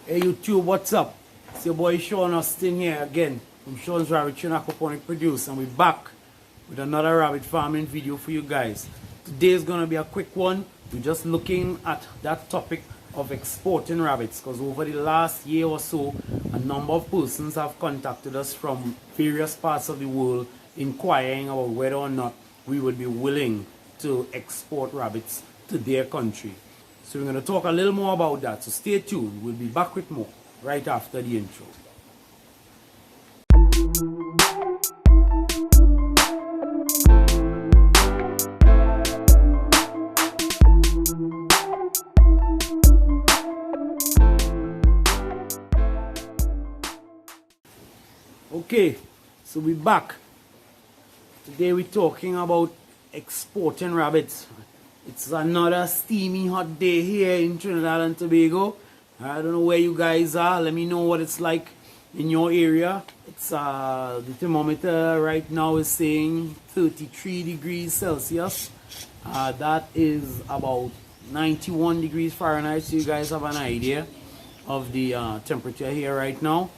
Hey YouTube, what's up? It's your boy Sean Austin here again from Sean's Rabbitry and Aquaponic Produce, and we're back with another rabbit farming video for you guys. Today is going to be a quick one. We're just looking at that topic of exporting rabbits, because over the last year or so a number of persons have contacted us from various parts of the world inquiring about whether or not we would be willing to export rabbits to their country. So we're going to talk a little more about that, so stay tuned. We'll be back with more right after the intro. Okay, so we're back. Today we're talking about exporting rabbits. It's another steamy hot day here in Trinidad and Tobago. I don't know where you guys are. Let me know what it's like in your area. It's the thermometer right now is saying 33 degrees Celsius. That is about 91 degrees Fahrenheit, so you guys have an idea of the temperature here right now.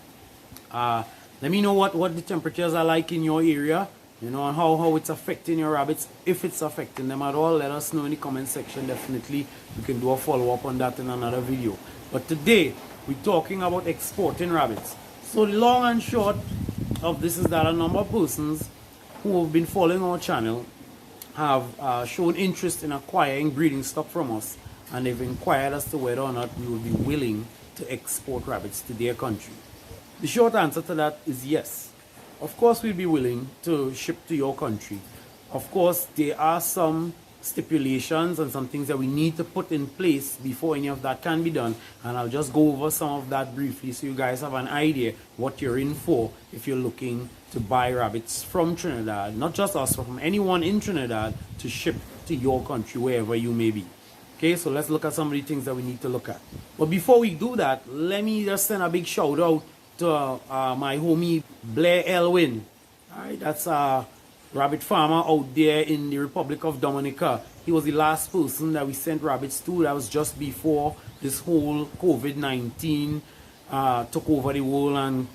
Let me know what the temperatures are like in your area, you know, and how it's affecting your rabbits. If it's affecting them at all, let us know in the comment section. Definitely we can do a follow-up on that in another video. But today we're talking about exporting rabbits. So the long and short of this is that a number of persons who have been following our channel have shown interest in acquiring breeding stock from us, and they've inquired as to whether or not we will be willing to export rabbits to their country. The short answer to that is yes. Of course we'll be willing to ship to your country. Of course there are some stipulations and some things that we need to put in place before any of that can be done, and I'll just go over some of that briefly so you guys have an idea what you're in for if you're looking to buy rabbits from Trinidad. Not just us, but from anyone in Trinidad to ship to your country wherever you may be. Okay, so let's look at some of the things that we need to look at. But before we do that, let me just send a big shout out to my homie Blair Elwin. Alright, that's a rabbit farmer out there in the Republic of Dominica. He was the last person that we sent rabbits to. That was just before this whole COVID-19 took over the world and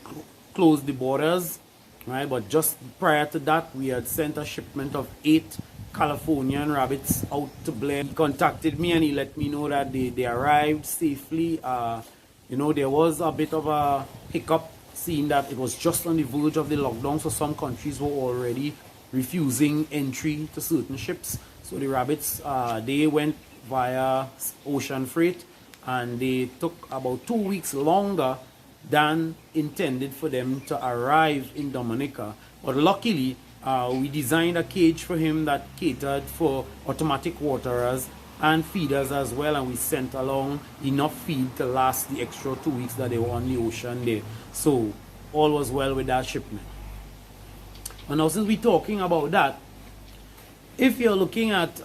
closed the borders. Right, but just prior to that, we had sent a shipment of 8 Californian rabbits out to Blair. He contacted me and he let me know that they arrived safely. You know, there was a bit of a hiccup, seeing that it was just on the verge of the lockdown, so some countries were already refusing entry to certain ships. So the rabbits, they went via ocean freight, and they took about 2 weeks longer than intended for them to arrive in Dominica. But luckily, we designed a cage for him that catered for automatic waterers and feeders as well, and we sent along enough feed to last the extra 2 weeks that they were on the ocean there. So all was well with that shipment. And now, since we're talking about that, if you're looking at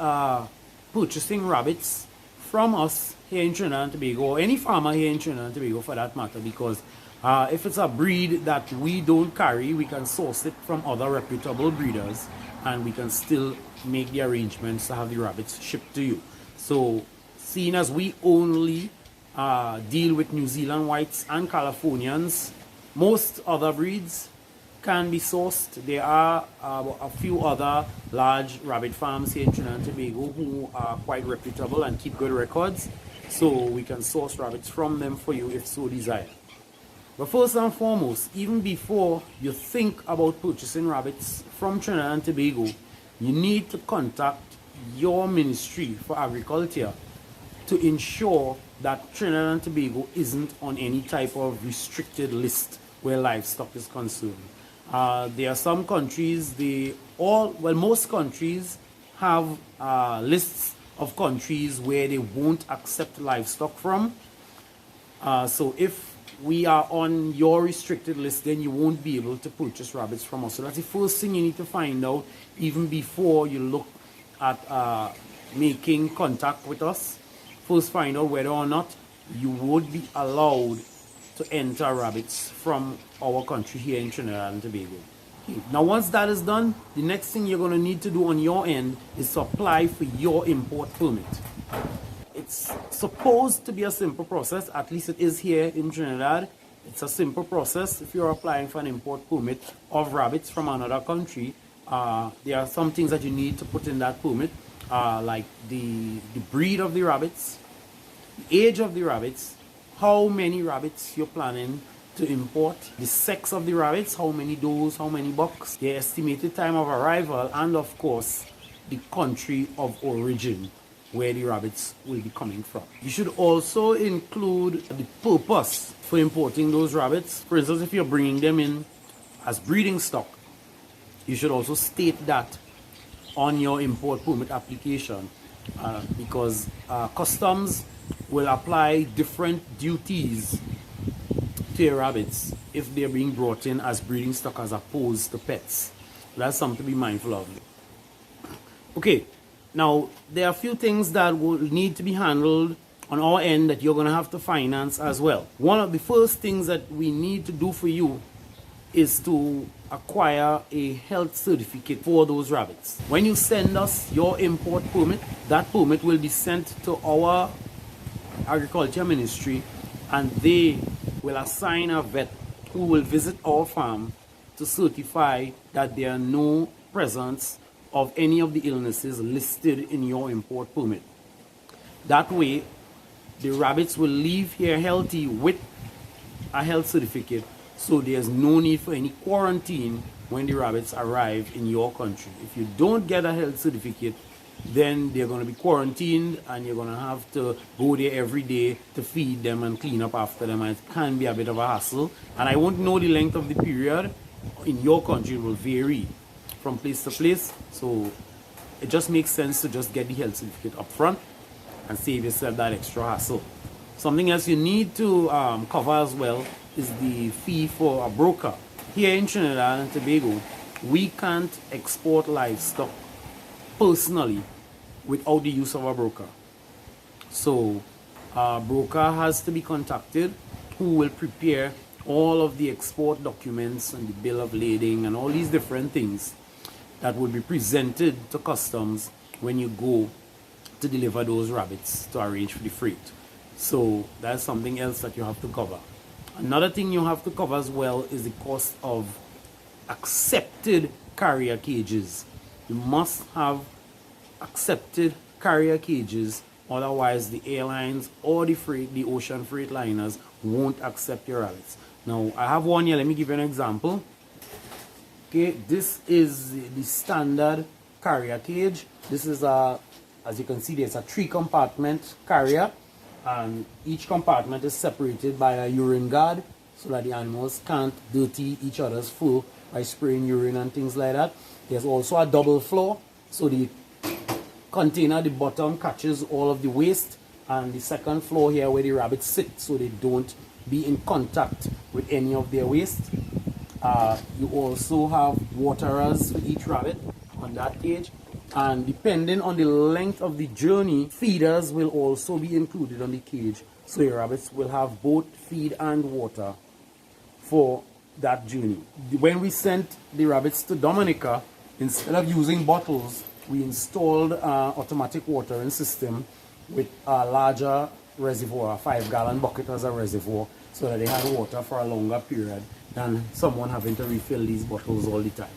purchasing rabbits from us here in Trinidad and Tobago, or any farmer here in Trinidad and Tobago for that matter, because if it's a breed that we don't carry, we can source it from other reputable breeders, and we can still make the arrangements to have the rabbits shipped to you. So, seeing as we only deal with New Zealand whites and Californians, most other breeds can be sourced. There are a few other large rabbit farms here in Trinidad and Tobago who are quite reputable and keep good records, so we can source rabbits from them for you if so desired. But first and foremost, even before you think about purchasing rabbits from Trinidad and Tobago, you need to contact your Ministry for Agriculture to ensure that Trinidad and Tobago isn't on any type of restricted list where livestock is concerned. There are some countries, most countries have lists of countries where they won't accept livestock from. So if we are on your restricted list, then you won't be able to purchase rabbits from us. So that's the first thing you need to find out even before you look at making contact with us. First, find out whether or not you would be allowed to enter rabbits from our country here in Trinidad and Tobago. Okay. Now, once that is done, the next thing you're going to need to do on your end is to apply for your import permit. It's supposed to be a simple process, at least it is here in Trinidad. It's a simple process. If you're applying for an import permit of rabbits from another country, there are some things that you need to put in that permit, like the breed of the rabbits, the age of the rabbits, how many rabbits you're planning to import, the sex of the rabbits, how many does, how many bucks, the estimated time of arrival, and of course, the country of origin where the rabbits will be coming from. You should also include the purpose for importing those rabbits. For instance, if you're bringing them in as breeding stock, you should also state that on your import permit application, because customs will apply different duties to your rabbits if they're being brought in as breeding stock as opposed to pets. That's something to be mindful of. Okay, now there are a few things that will need to be handled on our end that you're going to have to finance as well. One of the first things that we need to do for you is to acquire a health certificate for those rabbits. When you send us your import permit, that permit will be sent to our agriculture ministry, and they will assign a vet who will visit our farm to certify that there are no presence of any of the illnesses listed in your import permit. That way, the rabbits will leave here healthy with a health certificate, so there's no need for any quarantine when the rabbits arrive in your country. If you don't get a health certificate, then they're going to be quarantined and you're going to have to go there every day to feed them and clean up after them, and it can be a bit of a hassle. And I won't know the length of the period. In your country it will vary from place to place, so it just makes sense to just get the health certificate up front and save yourself that extra hassle. Something else you need to cover as well is the fee for a broker. Here in Trinidad and Tobago, we can't export livestock personally without the use of a broker. So a broker has to be contacted who will prepare all of the export documents and the bill of lading and all these different things that will be presented to customs when you go to deliver those rabbits to arrange for the freight. So that's something else that you have to cover. Another thing you have to cover as well is the cost of accepted carrier cages. You must have accepted carrier cages, otherwise the airlines or the ocean freight liners won't accept your rabbits. Now I have one here, let me give you an example. Okay, this is the standard carrier cage. This is as you can see, there's a 3-compartment carrier, and each compartment is separated by a urine guard so that the animals can't dirty each other's fur by spraying urine and things like that. There's also a double floor, so the container, the bottom, catches all of the waste, and the second floor here where the rabbits sit so they don't be in contact with any of their waste. You also have waterers for each rabbit on that cage, and depending on the length of the journey, feeders will also be included on the cage, so your rabbits will have both feed and water for that journey. When we sent the rabbits to Dominica, instead of using bottles, we installed an automatic watering system with a larger reservoir, a 5-gallon bucket as a reservoir, so that they had water for a longer period than someone having to refill these bottles all the time.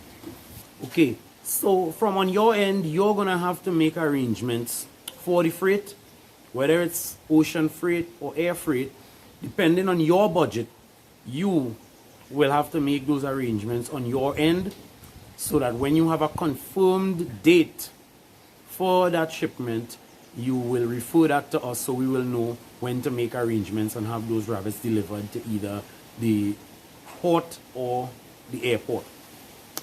Okay, so from on your end, you're gonna have to make arrangements for the freight, whether it's ocean freight or air freight. Depending on your budget, you will have to make those arrangements on your end, so that when you have a confirmed date for that shipment, you will refer that to us, so we will know when to make arrangements and have those rabbits delivered to either the port or the airport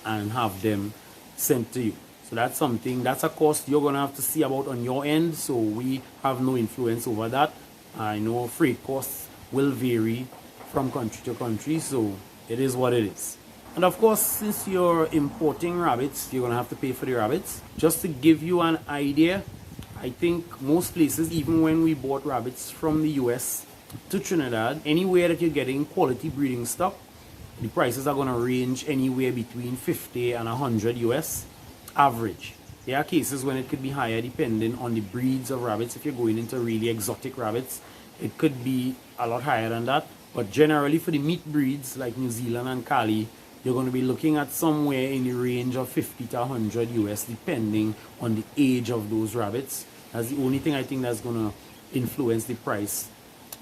and have them sent to you. So that's something, that's a cost you're going to have to see about on your end, so we have no influence over that. I know freight costs will vary from country to country, so it is what it is. And of course, since you're importing rabbits, you're going to have to pay for the rabbits. Just to give you an idea, I think most places, even when we bought rabbits from the US to Trinidad, anywhere that you're getting quality breeding stock, the prices are going to range anywhere between 50 and 100 US average. There are cases when it could be higher depending on the breeds of rabbits. If you're going into really exotic rabbits, it could be a lot higher than that. But generally for the meat breeds like New Zealand and Cali, you're going to be looking at somewhere in the range of 50 to 100 US depending on the age of those rabbits. That's the only thing I think that's going to influence the price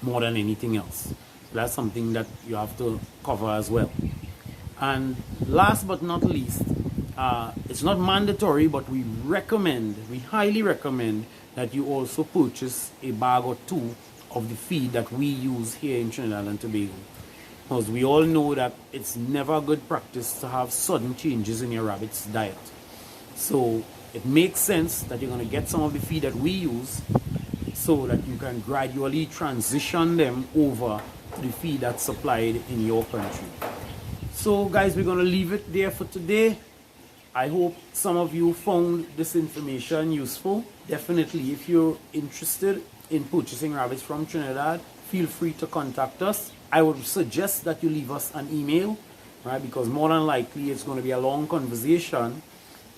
more than anything else. So that's something that you have to cover as well. And last but not least, it's not mandatory, but we highly recommend that you also purchase a bag or two of the feed that we use here in Trinidad and Tobago. Because we all know that it's never good practice to have sudden changes in your rabbit's diet. So it makes sense that you're going to get some of the feed that we use so that you can gradually transition them over to the feed that's supplied in your country. So guys, we're going to leave it there for today. I hope some of you found this information useful. Definitely, if you're interested in purchasing rabbits from Trinidad, feel free to contact us. I would suggest that you leave us an email, right? Because more than likely it's going to be a long conversation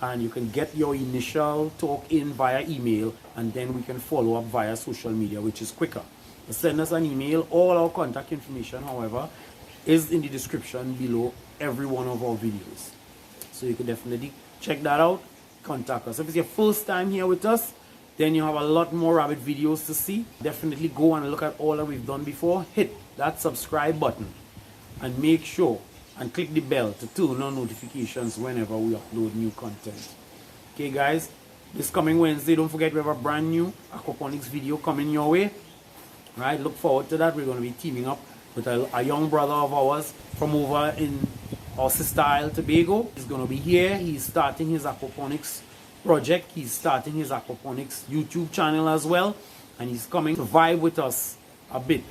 and you can get your initial talk in via email and then we can follow up via social media, which is quicker. Send us an email. All our contact information, however, is in the description below every one of our videos. So you can definitely check that out, contact us. If it's your first time here with us, then you have a lot more rabbit videos to see. Definitely go and look at all that we've done before. Hit that subscribe button and make sure and click the bell to turn on notifications whenever we upload new content. Okay guys, this coming Wednesday, don't forget we have a brand new aquaponics video coming your way. Right, look forward to that. We're going to be teaming up with a young brother of ours from over in our sister Isle, Tobago. He's going to be here. He's starting his aquaponics project. He's starting his aquaponics YouTube channel as well, and he's coming to vibe with us a bit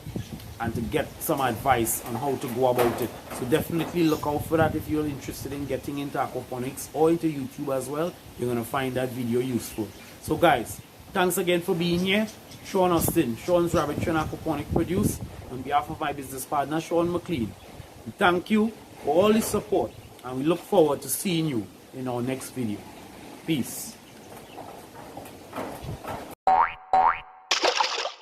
and to get some advice on how to go about it. So definitely look out for that if you're interested in getting into aquaponics or into YouTube as well. You're going to find that video useful. So guys, thanks again for being here. Sean Austin, Sean's Rabbitry and Aquaponic Produce, on behalf of my business partner Sean McLean. We thank you for all the support and we look forward to seeing you in our next video. Peace.